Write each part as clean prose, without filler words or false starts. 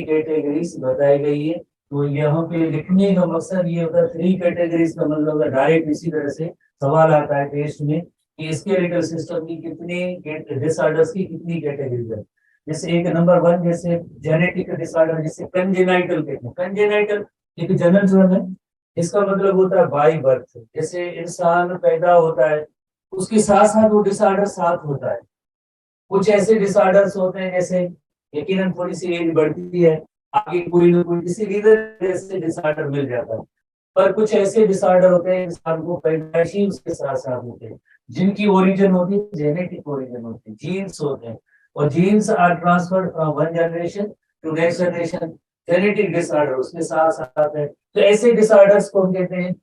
Categories बताई गई है। तो यहाँ पे लिखने का मकसद ये होता है, 3 कैटेगरीज का मतलब डायरेक्ट इसी तरह से सवाल आता है टेस्ट में कि स्केलेटल सिस्टम की कितनी डिसऑर्डर्स की कितनी कैटेगरीज है। जैसे एक नंबर 1 जैसे जेनेटिक डिसऑर्डर, जैसे कंजेनाइटल कहते हैं। कंजेनाइटल एक जनरल टर्म है, इसका मतलब होता है बाई बर्थ। जैसे इंसान पैदा होता है उसके साथ साथ वो डिसऑर्डर साथ होता है। कुछ ऐसे डिसऑर्डर्स होते हैं जैसे यकीनन थोड़ी सी एज बढ़ती है, आगे कोई ना कोई किसी रीजन से डिसऑर्डर मिल जाता है। पर कुछ ऐसे डिसऑर्डर होते हैं इंसान को पैदाइशी उसके साथ साथ होते हैं, जिनकी ओरिजिन होती है जेनेटिक ओरिजिन होती है, जीन्स होते हैं। और genes are transferred from one generation to next generation. Genetic disorder उसके साथ साथ है, तो ऐसे डिसऑर्डर्स को हम कहते हैं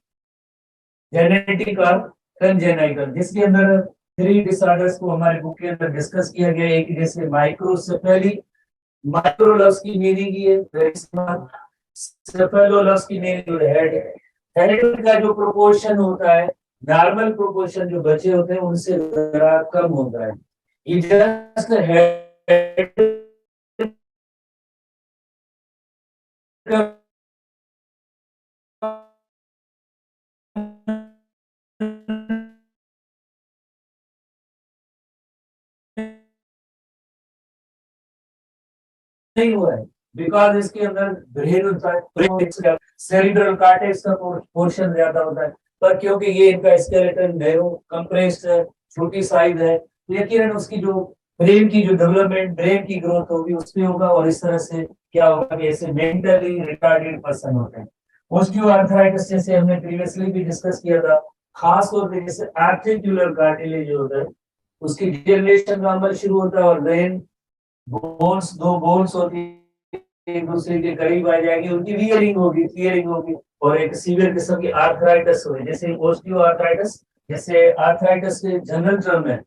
जेनेटिक और कंजेनाइटल, जिसके अंदर 3 डिसऑर्डर्स को हमारे बुक के अंदर डिस्कस किया गया है। एक जैसे माइक्रोसेफेली, माइक्रो लफ्ज की मीनिंग ये है, सेफेलो लफ्ज की मीनिंग हेड। हेड का जो प्रोपोर्शन होता है, नॉर्मल प्रोपोर्शन जो बच्चे होते हैं उनसे जरा कम होता है। ये जस्ट हेड नहीं हुआ है, बिकॉज इसके अंदर ब्रेन होता है, सेरिब्रल कार्टेक्स का पोर्शन ज्यादा होता है। पर क्योंकि ये इनका स्केलेटन नैरो कंप्रेस्ड है, छोटी साइज है, तो यकीनन उसकी जो ब्रेन की जो डेवलपमेंट, ब्रेन की ग्रोथ होगी उसमें होगा। और इस तरह से क्या होगा कि ऐसे मेंटली रिटार्डेड पर्सन होते हैं। ऑस्टियोआर्थराइटिस जैसे हमने प्रीवियसली भी डिस्कस किया था, खास तौर पे जैसे आर्टिकुलर कार्टिलेज जो होता है उसकी डिजनरेशन का अमल शुरू होता है, और ब्रेन बोन्स, 2 बोन्स होती है एक दूसरे के करीब आ जाएगी, उनकी वियरिंग होगी, टीयरिंग होगी, और एक सीवियर किस्म की आर्थराइटिस होगी। जैसे ओस्टियो आर्थराइटिस, जैसे आर्थराइटिस के जनरल टर्म है।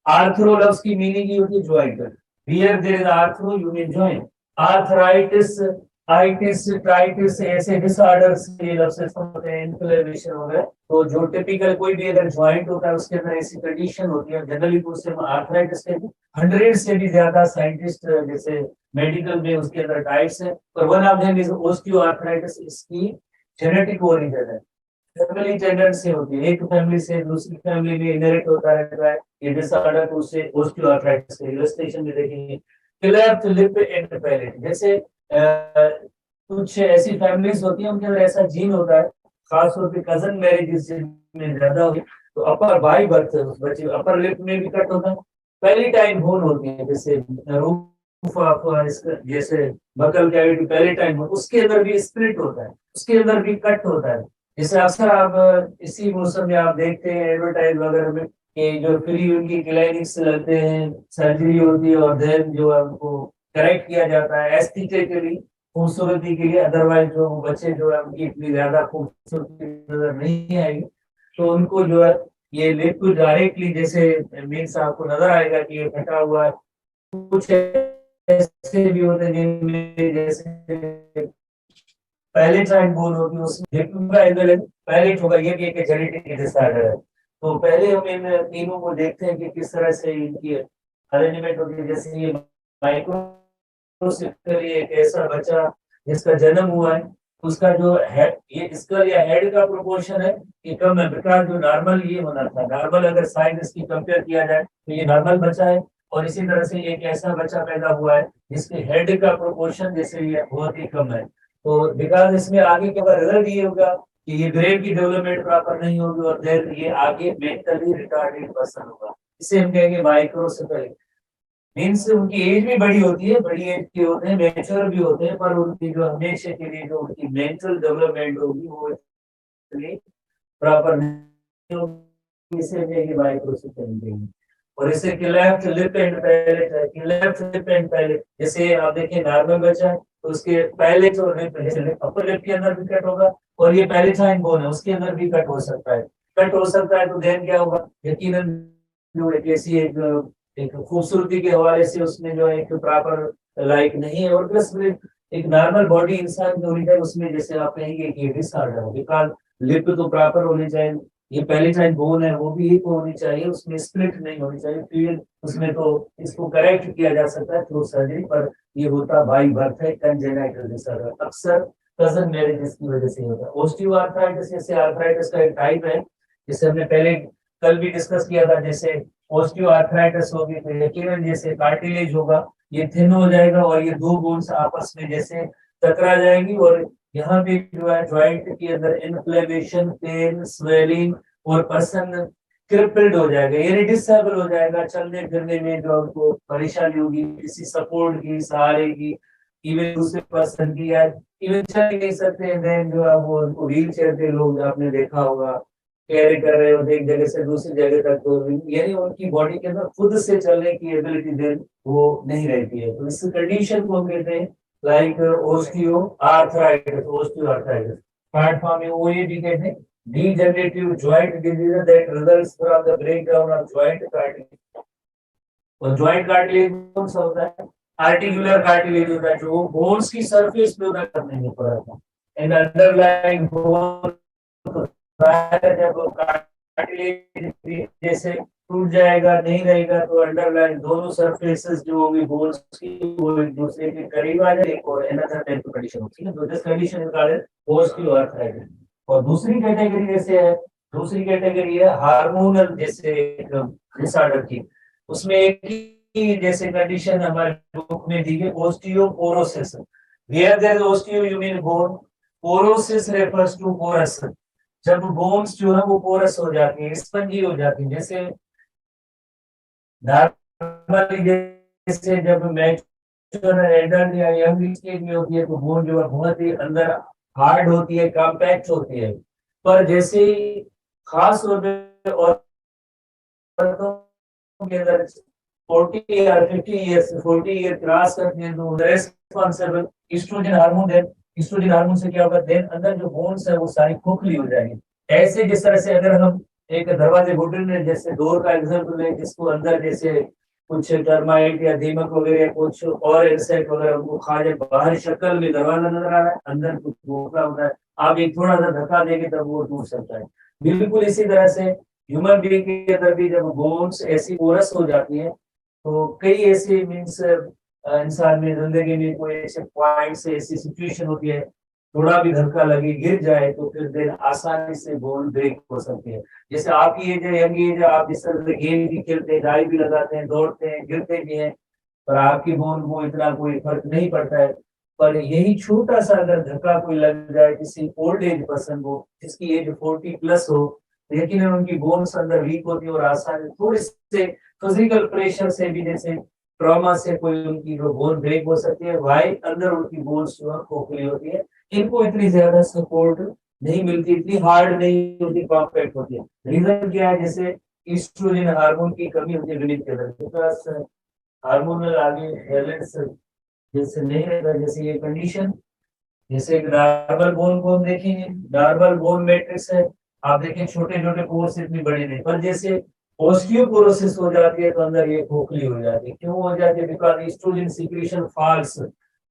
आर्थरो लफ्ज की मीनिंग ही होती है joint. Here there is arthro you mean joint. Arthritis, itis, ट्राइटिस ऐसे डिसऑर्डर्स के लफ्ज होते हैं, इन्फ्लेमेशन हो गए। तो जो टिपिकल कोई भी अगर ज्वाइंट होता है उसके अंदर ऐसी कंडीशन होती है, जनरली उसे हम आर्थराइटिस कहते हैं। 100 से भी ज्यादा साइंटिस्ट जैसे मेडिकल में उसके अंदर टाइप्स है, और one of them is osteoarthritis. इसकी जेनेटिक ओरिजिन है, फैमिली टेंडेंट से होती है, एक फैमिली से दूसरी फैमिली में इनहेरिट होता रहता है ये डिसऑर्डर। तो उससे ओस्टियोआर्थराइटिस के इलस्ट्रेशन में देखेंगे। क्लेफ्ट लिप एंड पैलेट, जैसे कुछ ऐसी फैमिलीज होती है उनके अंदर ऐसा जीन होता है, खासतौर पे कजन मैरिज में ज्यादा होगी, तो अपर बाई बर्थ बच्चे अपर लिप में भी कट होता है। पहली टाइम बोन होती है जैसे रूफ ऑफ, जैसे बकल कैविटी पहली टाइम, उसके अंदर भी स्प्लिट होता है, उसके अंदर भी कट होता है। जैसे अक्सर आप इसी मौसम में आप देखते हैं एडवर्टाइज वगैरह में कि जो फ्री उनकी क्लिनिक्स लगते हैं, सर्जरी होती है, और देन जो है उनको करेक्ट किया जाता है एस्थेटिकली, खूबसूरती के लिए। अदरवाइज जो बच्चे जो है उनकी इतनी ज्यादा खूबसूरती नजर नहीं आएगी, तो उनको जो है ये लिप डायरेक्टली जैसे मीन्स आपको नजर आएगा कि ये फटा हुआ है। कुछ ऐसे भी होते हैं जिनमें जैसे पहले चाइल्ड बोर्न होगी उसमें पहले होगा, ये भी एक जेनेटिक डिसऑर्डर है। तो पहले हम इन तीनों को देखते हैं कि किस तरह से इनकी अरेंजमेंट होती है। जैसे ये माइक्रोसिफेली एक ऐसा बच्चा जिसका जन्म हुआ है, उसका जो हेड, ये स्कल या हेड का प्रोपोर्शन है ये कम है, बिकॉज जो नॉर्मल ये होना था, नॉर्मल अगर साइज इसकी कंपेयर किया जाए तो ये नॉर्मल बच्चा है। और इसी तरह से एक ऐसा बच्चा पैदा हुआ है जिसके हेड का प्रोपोर्शन जैसे ये बहुत ही कम है। तो बिकॉज इसमें आगे के बाद रिजल्ट ये होगा कि ये ब्रेन की डेवलपमेंट प्रॉपर नहीं होगी, और देन ये आगे मेंटली रिटार्डेड पर्सन होगा। इसे हम कहेंगे माइक्रोसेफेलिक। मीन्स उनकी एज भी बड़ी होती है, बड़ी एज के होते हैं, मैच्योर भी होते हैं, पर उनकी जो हमेशा के लिए जो उनकी मेंटल डेवलपमेंट होगी वो इतनी प्रॉपर नहीं होगी। इसे हम कहेंगे माइक्रोसेफेलिक। और इसे क्लेफ्ट लिप एंड पैलेट है। क्लेफ्ट लिप एंड पैलेट, जैसे आप देखिए नॉर्मल बच्चा है तो उसके पैलेट और लिप, अपर लिप के अंदर भी कट होगा, और ये पैलेटाइन बोन है उसके अंदर भी कट हो सकता है। कट हो सकता है तो देन क्या होगा, यकीनन जो एक ऐसी एक खूबसूरती के हवाले से उसमें जो है एक प्रॉपर लाइक नहीं है, और प्लस में एक नॉर्मल बॉडी इंसान जो होनी चाहिए उसमें जैसे आप कहेंगे कि डिसऑर्डर है, बिकॉज लिप तो प्रॉपर होनी चाहिए, ये पैलेटाइन बोन है वो भी एक होनी चाहिए, उसमें स्प्लिट नहीं होनी चाहिए, फिर उसमें तो इसको करेक्ट किया जा सकता है थ्रू सर्जरी, पर ये होता बाई बर्थ है, कंजेनाइटल डिसऑर्डर, अक्सर कजन मैरिजेस की वजह से होता है। ओस्टियोआर्थराइटिस जैसे आर्थराइटिस का एक टाइप है, जिसे हमने पहले कल भी डिस्कस किया था। जैसे ओस्टियोआर्थराइटिस होगी तो यकीनन जैसे कार्टिलेज होगा ये थिन हो जाएगा और ये दो बोन्स आपस में जैसे टकरा जाएंगी, और यहाँ पे जो है ज्वाइंट के अंदर इन्फ्लेमेशन, पेन, स्वेलिंग, और पर्सन क्रिपल्ड हो जाएगा, यानी डिसेबल हो जाएगा, चलने फिरने में जो उनको परेशानी होगी, किसी सपोर्ट की, सहारे की, इवन दूसरे पर्सन की, या इवन चल नहीं सकते हैं, देन जो है वो उनको व्हील चेयर पे लोग आपने देखा होगा कैरी कर रहे होते एक जगह से दूसरी जगह तक, तो यानी उनकी बॉडी के अंदर खुद से चलने की एबिलिटी देन वो नहीं रहती है। तो इस कंडीशन को हम कहते हैं like osteoarthritis, osteoarthritis. Short form में वो ये भी कहते हैं degenerative joint disease that results from the breakdown of joint cartilage. और joint cartilage कौन सा होता है? Articular cartilage होता है, जो bones की surface पे होता करने में पड़ा था। And underlying bone जब cartilage जैसे टूट जाएगा, नहीं रहेगा, तो अंडरलाइन दोनों सरफेसेस जो होगी बोन्स की वो एक दूसरे के करीब आ जाए, और अनदर टाइप ऑफ कंडीशन होती है। तो this condition is called osteoarthritis. और दूसरी कैटेगरी जैसे है, दूसरी कैटेगरी है हार्मोनल जैसे डिसऑर्डर की, उसमें एक ही जैसे कंडीशन हमारे बुक में दी है osteoporosis. Where there is osteo you mean bone, porosis refers to porous, जब बोन्स जो है वो पोरस हो जाती है, स्पंजी हो जाती है। जैसे नॉर्मली जैसे जब मैच्योर एडल्ट या यंग स्टेज में होती है तो बोन जो है बहुत ही अंदर हार्ड होती है, कॉम्पैक्ट होती है, पर जैसे ही खास तौर पे औरतों के अंदर 40 या 50 ईयर्स 40 ईयर क्रॉस करते हैं तो responsible oestrogen hormone, then oestrogen hormone से क्या होगा, देन अंदर जो बोन्स है वो सारी खोखली हो जाएगी। ऐसे जिस तरह से अगर हम एक दरवाजे घुटन में जैसे डोर का एग्जांपल है, जिसको अंदर जैसे कुछ टर्माइट या दीमक वगैरह कुछ और इंसेक्ट वगैरह उनको खा जाए, बाहर शक्ल में दरवाजा नजर आ रहा है, अंदर कुछ खोखला होता है, आप एक थोड़ा सा धक्का देंगे तब वो टूट सकता है। बिल्कुल इसी तरह से ह्यूमन बीइंग के अंदर भी जब बोन्स ऐसी पोरस हो जाती है तो कई ऐसे मीन्स इंसान में जिंदगी में कोई ऐसे पॉइंट से ऐसी सिचुएशन होती है, थोड़ा भी धक्का लगे गिर जाए तो फिर देर आसानी से बोन ब्रेक हो सकती है। जैसे आपकी एज है, यंग एज है, आप जिस तरह से गेम भी खेलते हैं, डाई भी लगाते हैं, दौड़ते हैं, गिरते भी हैं, पर आपकी बोन को इतना कोई फर्क नहीं पड़ता है। पर यही छोटा सा अगर धक्का कोई लग जाए किसी ओल्ड एज पर्सन को जिसकी एज 40 प्लस हो, लेकिन उनकी बोन्स अंदर वीक होती है और आसानी थोड़े से फिजिकल प्रेशर से भी जैसे ट्रॉमा से कोई उनकी जो बोन ब्रेक हो सकती है, वाई अंदर उनकी बोन्स जो है खोखली होती है, इनको इतनी ज्यादा सपोर्ट नहीं मिलती, इतनी हार्ड नहीं होती, कॉम्पैक्ट होती है। रीजन क्या है, जैसे ईस्ट्रोजन हार्मोन की कमी होती है विलेज के अंदर, बिकॉज हार्मोनल आगे बैलेंस जैसे नहीं रहता। जैसे ये कंडीशन, जैसे एक डार्बल बोन को हम देखेंगे, डार्बल बोन मैट्रिक्स है, आप देखें छोटे छोटे पोर्स इतनी बड़ी नहीं, पर जैसे ऑस्टियोपोरोसिस हो जाती है तो अंदर ये खोखली हो जाती है। क्यों हो जाती है? Because oestrogen secretion falls,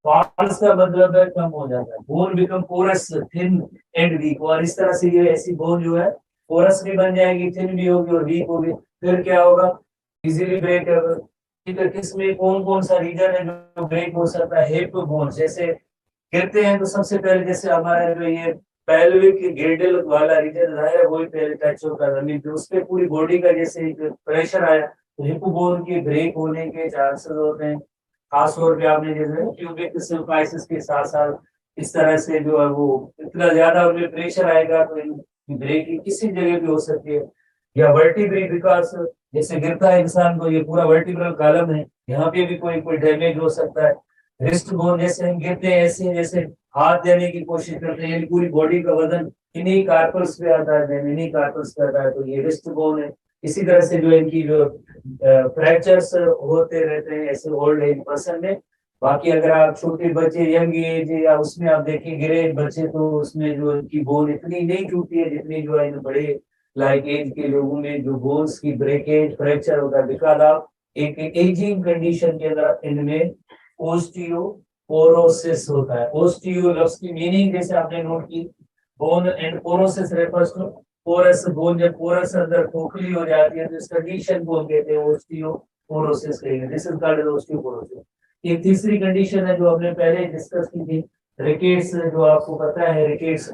falls का मतलब है कम हो जाता है, bone become porous, thin and weak, और इस तरह से ये ऐसी बोन जो है पोरस भी बन जाएगी, थिन भी होगी और वीक होगी, फिर क्या होगा, इजीली ब्रेक। ठीक है, किसमें कौन कौन सा रीजन है जो ब्रेक हो सकता है? हिप बोन, जैसे गिरते हैं तो सबसे पहले जैसे हमारे जो ये पेल्विक गिर्डल वाला रीजन है वही पहले टच होता है जमीन पे, उस पे पूरी बॉडी का जैसे एक प्रेशर आया तो हिप बोन की ब्रेक होने के चांसेस होते हैं। खास तौर पे आपने जैसे क्यूबिक सिल्फाइसिस के साथ साथ इस तरह से जो है वो इतना ज्यादा उनमें प्रेशर आएगा तो ब्रेक किसी जगह पे हो सकती है। या वर्टिब्री, बिकॉज जैसे गिरता है इंसान तो ये पूरा वर्टिब्रल कॉलम है, यहाँ पे भी कोई कोई डैमेज हो सकता है। रिस्ट बोन, जैसे हम गिरते हैं ऐसे जैसे हाथ देने की कोशिश करते हैं, पूरी बॉडी का वजन इन्हीं कार्पल्स पे आता है, इन्हीं कार्पल्स पे आता है, तो ये रिस्ट बोन है। इसी तरह से जो इनकी जो फ्रैक्चर्स होते रहते हैं ऐसे ओल्ड एज पर्सन में। बाकी अगर आप छोटे बच्चे यंग एज या उसमें आप देखिए गिरे बच्चे तो उसमें जो इनकी बोन इतनी नहीं टूटती है जितनी जो है इन बड़े लाइक एज के लोगों में जो बोन्स की ब्रेकेज फ्रैक्चर होता है, बिकॉज आप एक एजिंग कंडीशन के अंदर इनमें ओस्टियोपोरोसिस होता है। ओस्टियो लफ्ज की मीनिंग जैसे आपने नोट की, bone and porosis refers to porous bone, जब पोरस अंदर खोखली हो जाती है तो इस कंडीशन को हम कहते हैं ओस्टियोपोरोसिस कहेंगे। This is called osteoporosis. एक तीसरी कंडीशन है जो हमने पहले डिस्कस की थी, रिकेट्स, जो आपको पता है रिकेट्स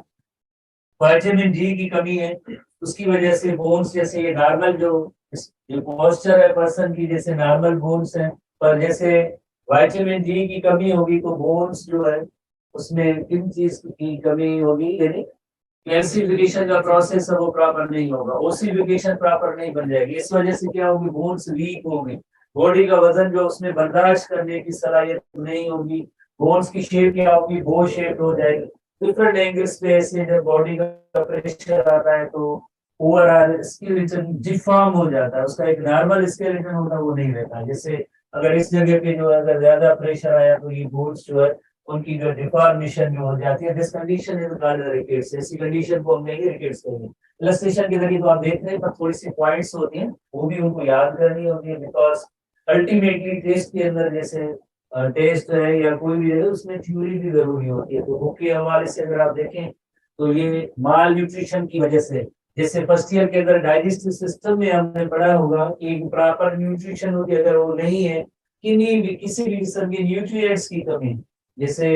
विटामिन डी की कमी है, उसकी वजह से बोन्स जैसे ये नॉर्मल जो पॉस्चर है पर्सन की, जैसे नॉर्मल बोन्स है, पर जैसे विटामिन डी की कमी होगी तो बोन्स जो है उसमें किन चीज की कमी होगी, यानी कैल्सिफिकेशन का प्रोसेस है वो प्रॉपर नहीं होगा, ओसिफिकेशन प्रॉपर नहीं बन जाएगी। इस वजह से क्या होगी, बोन्स वीक होंगे, बॉडी का वजन जो उसमें बर्दाश्त करने की सलाहियत नहीं होगी, बोन्स की शेप क्या होगी, बो शेप हो जाएगी। डिफरेंट एंगल्स पे ऐसे जब बॉडी का प्रेशर आता है तो ओवरऑल स्केलेटन डिफॉर्म हो जाता है, उसका एक नॉर्मल स्केलेटन होता है वो नहीं रहता। जैसे अगर इस जगह पे जो है अगर ज्यादा प्रेशर आया तो ये बोन्स जो है उनकी जो डिफॉर्मेशन जो हो जाती है, this condition is called rickets. ऐसी कंडीशन को हम कहेंगे रिकेट्स कहेंगे। इलस्ट्रेशन के जरिए तो आप देख रहे हैं, पर थोड़ी सी पॉइंट्स होती हैं वो भी उनको याद करनी होती है, बिकॉज अल्टीमेटली टेस्ट के अंदर जैसे टेस्ट है या कोई भी है उसमें थ्योरी भी जरूरी होती है। तो बुक के हवाले से अगर आप देखें तो ये माल न्यूट्रिशन की वजह से, जैसे फर्स्ट ईयर के अंदर डाइजेस्टिव सिस्टम में हमने पढ़ा होगा कि प्रॉपर न्यूट्रिशन होती है, अगर वो नहीं है, किन्हीं भी किसी भी किस्म के न्यूट्रिएंट्स की कमी, जैसे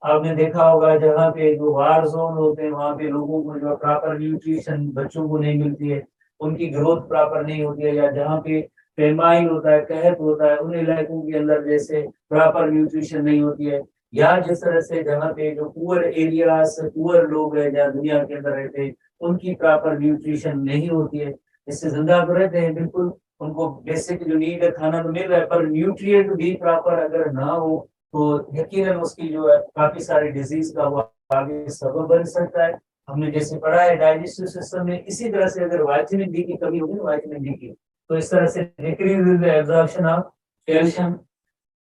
आपने देखा होगा जहाँ पे जो वार जोन होते हैं वहां पे लोगों को जो प्रॉपर न्यूट्रिशन बच्चों को नहीं मिलती है, उनकी ग्रोथ प्रॉपर नहीं होती है, या जहाँ पे फेमाइन होता है, कहत होता है, उन इलाकों के अंदर जैसे प्रॉपर न्यूट्रिशन नहीं होती है, या जिस तरह से जहाँ पे जो पुअर एरियाज, पुअर लोग हैं जहाँ दुनिया के अंदर रहते हैं, उनकी प्रॉपर न्यूट्रिशन नहीं होती है, इससे जिंदा तो रहते हैं बिल्कुल, उनको बेसिक जो नीड है खाना तो मिल रहा है, पर न्यूट्रिएंट भी प्रॉपर अगर ना हो तो यकीनन उसकी जो है काफी सारी डिजीज का वो आगे सबब बन सकता है। हमने जैसे पढ़ा है डाइजेस्टिव सिस्टम में, इसी तरह से अगर विटामिन डी की कमी होगी, विटामिन डी की, तो इस तरह से decrease absorption of calcium,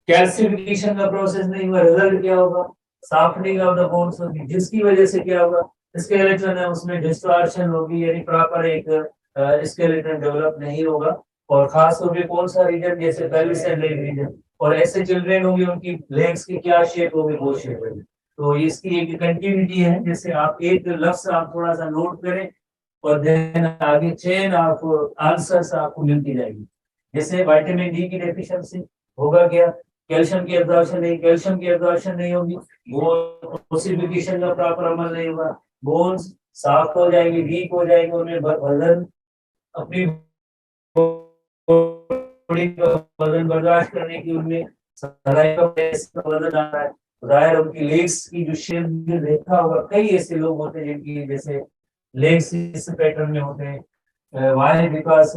calcification का प्रोसेस नहीं हुआ, रिजल्ट क्या होगा, सॉफ्टनिंग ऑफ द बोन्स होगी, जिसकी वजह से क्या होगा, स्केलेटन है उसमें डिस्टॉर्शन होगी, यानी प्रॉपर एक स्केलेटन डेवलप नहीं होगा। और खास तौर पे कौन सा रीजन, जैसे पेल्विस एंड लेग रीजन, और ऐसे चिल्ड्रेन होंगे उनकी लेग्स की क्या शेप होगी, वो शेप होगी। तो इसकी एक कंटिन्यूटी है, जैसे आप एक लफ्ज आप थोड़ा सा नोट करें और देन आगे चेन ऑफ आंसर्स आपको मिलती जाएगी। जैसे विटामिन डी की डेफिशिएंसी होगा क्या, कैल्शियम की एब्जॉर्प्शन नहीं, कैल्शियम की एब्जॉर्प्शन नहीं होगी, वो ओसिफिकेशन का प्रॉपर अमल नहीं होगा, बोन्स सॉफ्ट हो जाएंगे, वीक हो जाएंगे, उनमें वजन अपनी बॉडी का वजन बर्दाश्त करने की उनमें वजन आ रहा है, जाहिर उनकी लेग्स की जो शेप देखा होगा, कई ऐसे लोग होते हैं जिनकी जैसे लेग्स इस पैटर्न में होते हैं, वाई बिकॉज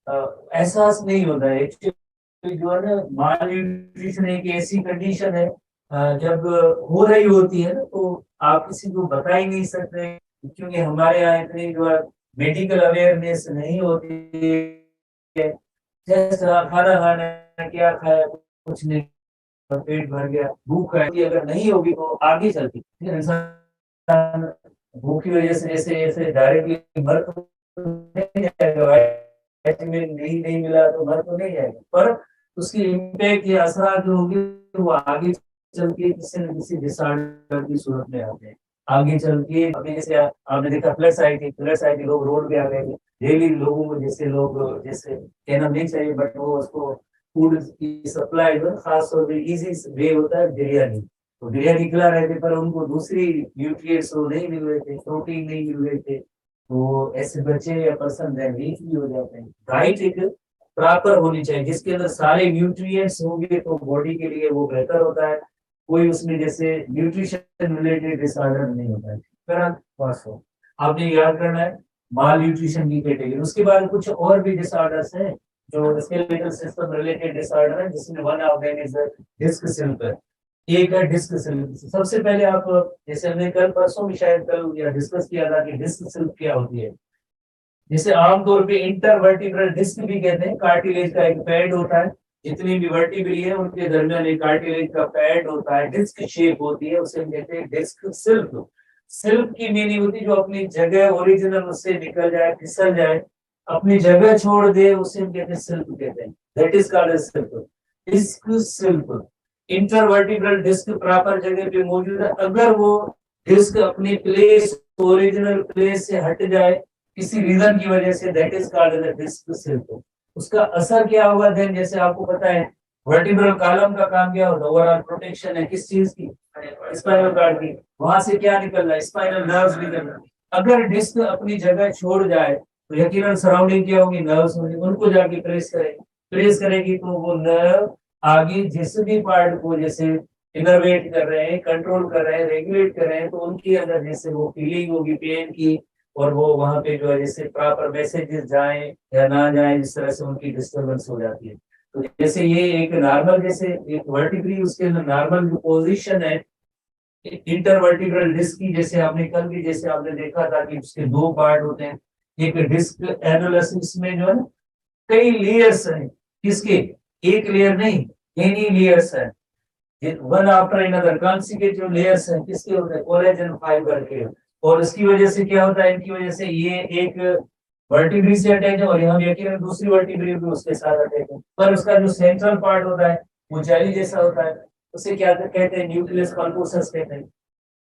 एहसास नहीं होता है एक्चुअली जो है ना, माल न्यूट्रिशन एक ऐसी कंडीशन है जब हो रही होती है ना तो आप किसी को बता ही नहीं सकते, क्योंकि हमारे यहाँ इतनी जो है मेडिकल अवेयरनेस नहीं होती है। जैसे खाना खाना क्या खाया, कुछ नहीं, पेट भर गया, भूख है, अगर नहीं होगी तो आगे चलती इंसान भूख की वजह से जैसे जैसे डायरेक्टली मर तो नहीं जाएगा, विटामिन डी नहीं मिला तो मर तो नहीं जाएगा, पर उसकी इम्पैक्ट या असर जो होगी वो आगे चल के किसी न किसी डिसऑर्डर की सूरत में आते हैं। आगे चल के अभी जैसे आपने देखा प्लस आई थी, लोग रोड पे आ गए, डेली लोगों को जैसे लोग जैसे कहना नहीं चाहिए बट वो उसको फूड की सप्लाई जो खास तौर पर इजी वे होता है बिरयानी, तो बिरयानी खिला रहे थे पर उनको दूसरी न्यूट्रिएंट्स वो नहीं मिल रहे थे, प्रोटीन नहीं मिल रहे थे, तो ऐसे बच्चे या पर्सन वीक भी हो जाते हैं। डाइट एक प्रॉपर होनी चाहिए जिसके अंदर सारे न्यूट्रिएंट्स होंगे तो बॉडी के लिए वो बेहतर होता है, कोई उसमें जैसे न्यूट्रिशन रिलेटेड डिसऑर्डर नहीं होता है। पास हो, आपने याद करना है माल न्यूट्रिशन की कैटेगरी। उसके बाद कुछ और भी डिसऑर्डर्स हैं जो स्केलेटल सिस्टम रिलेटेड डिसऑर्डर है, जिसमें one of them is disc slipper. एक है डिस्क सिल्प। सबसे पहले आप, जैसे हमने कल परसों भी शायद कल या डिस्कस किया था कि डिस्क सिल्प क्या होती है। जिसे आमतौर पे इंटरवर्टिब्रल डिस्क भी कहते हैं, कार्टिलेज का एक पैड होता है, जितनी भी वर्टिब्री है उनके दरमियान एक कार्टिलेज का पैड होता है, डिस्क शेप होती है, उसे हम कहते हैं डिस्क सिल्प। सिल्प की मीनिंग होती है जो अपनी जगह ओरिजिनल उससे निकल जाए, फिसल जाए, अपनी जगह छोड़ दे, उसे हम कहते हैं सिल्प कहते हैं, दैट इज कॉल्ड सिल्प, डिस्क सिल्प। इंटरवर्टिब्रल डिस्क प्रॉपर जगह पे मौजूद है, अगर वो डिस्क अपनी प्लेस ओरिजिनल प्लेस से हट जाए किसी रीजन की वजह से, that is called as disc slip. उसका असर क्या होगा देन, जैसे आपको पता है वर्टिब्रल कॉलम का काम क्या होता है, ओवरऑल प्रोटेक्शन है किस चीज की, स्पाइनल कॉर्ड की। वहां से क्या निकल रहा है, स्पाइनल नर्व्स निकल रहा है। अगर डिस्क अपनी जगह छोड़ जाए तो यकीनन सराउंडिंग क्या होगी, नर्व्स होंगी, उनको जाके प्रेस करेगी तो वो नर्व आगे जिस भी पार्ट को जैसे इनर्वेट कर रहे हैं, कंट्रोल कर रहे हैं, रेगुलेट कर रहे हैं, तो उनके अंदर जैसे वो फीलिंग होगी पेन की, और वो वहां पे जो है जैसे प्रॉपर मैसेजेस जाए या ना जाए, इस तरह से उनकी डिस्टरबेंस हो जाती है। तो जैसे ये एक नॉर्मल, जैसे एक वर्टिब्री, उसके अंदर नॉर्मल जो पोजीशन है इंटरवर्टिब्रल डिस्क की, जैसे आपने कल भी जैसे आपने देखा था कि उसके दो पार्ट होते हैं। एक डिस्क एनालिसिस में जो है ना कई लेयर्स हैं, किसके, एक लेयर नहीं, एनी लेयर्स है, one after another consecutive layers हैं, किसके होते हैं, कोलेजन फाइबर के। और इसकी वजह से क्या होता है, इनकी वजह से ये एक वर्टिब्री से अटैच है, और यहाँ यकीनन दूसरी वर्टिब्री भी उसके साथ अटैच है, पर उसका जो सेंट्रल पार्ट होता है वो जेली जैसा होता है, उसे क्या कहते हैं, न्यूक्लियस पल्पोसस कहते हैं,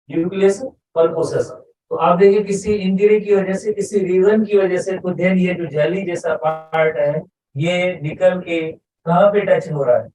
न्यूक्लियस पल्पोसस। तो आप देखिए किसी इंजरी की वजह से, किसी रीजन की वजह से, तो देन ये जो जेली जैसा पार्ट है ये निकल के कहाँ पे टच हो रहा है,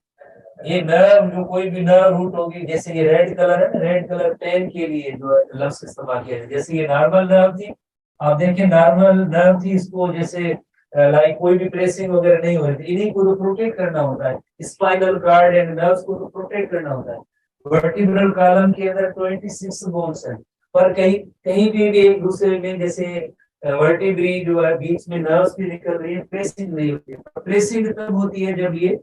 ये नर्व, जो कोई भी नर्व रूट होगी, जैसे ये रेड कलर है, रेड कलर पेन के लिए जो लफ्ज इस्तेमाल किया है, जैसे ये नॉर्मल नर्व थी, आप देखिए नॉर्मल नर्व थी, इसको जैसे लाइक कोई भी प्रेसिंग वगैरह नहीं हो रही थी, इन्हीं को तो प्रोटेक्ट करना होता है, स्पाइनल कार्ड एंड नर्व्स को तो प्रोटेक्ट करना होता है। वर्टिब्रल कॉलम के अंदर 26 बोन्स हैं, पर कहीं कहीं भी एक दूसरे में जैसे वर्टिब्री जो है बीच में नर्व्स भी निकल रही है, प्रेसिंग नहीं होती है। प्रेसिंग तब होती है जब ये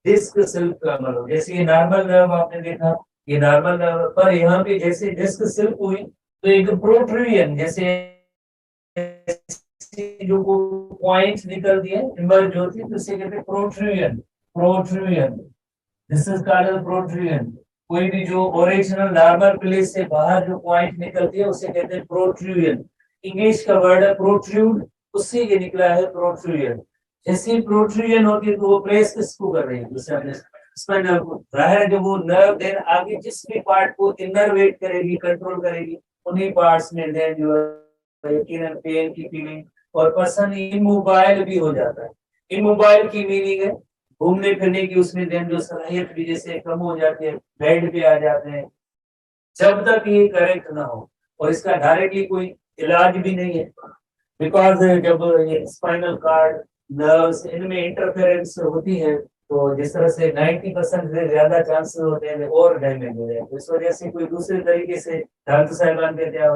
डिस्क सिल्क का मतलब, जैसे ये नॉर्मल नर्व आपने देखा, ये नॉर्मल नर्व, पर यहाँ पे जैसे डिस्क सिल्क हुई तो एक प्रोट्रूजन, जैसे जो पॉइंट्स निकल दिए इमर्ज होती है, तो इसे कहते हैं protrusion. Protrusion, this is called protrusion. कोई भी जो ओरिजिनल नॉर्मल प्लेस से बाहर जो पॉइंट निकलती है उसे कहते हैं प्रोट्रूजन। इंग्लिश का वर्ड है प्रोट्रूड, उससे ये निकला है प्रोट्रूजन। जैसे प्रोट्रूजन होती है तो वो प्रेस किसको कर रही है, जैसे हमने स्पाइनल को, जाहिर है जब वो नर्व देन आगे जिस भी पार्ट को इनरवेट करेगी, कंट्रोल करेगी, उन्हीं पार्ट्स में देन जो है यकीनन पेन की फीलिंग, और पर्सन इमोबाइल भी हो जाता है। इमोबाइल की मीनिंग है घूमने फिरने की, उसमें देन जो सलाहियत भी जैसे कम हो जाती है, बेड पे आ जाते हैं, जब तक ये करेक्ट ना हो। और इसका डायरेक्टली कोई इलाज भी नहीं है, बिकॉज जब ये स्पाइनल कार्ड नर्व्स इनमें इंटरफेरेंस होती है, तो जिस तरह से 90% से ज्यादा चांसेस होते हैं और डैमेज हो जाए, तो इस वजह से कोई दूसरे तरीके से डॉक्टर साहबान कहते हैं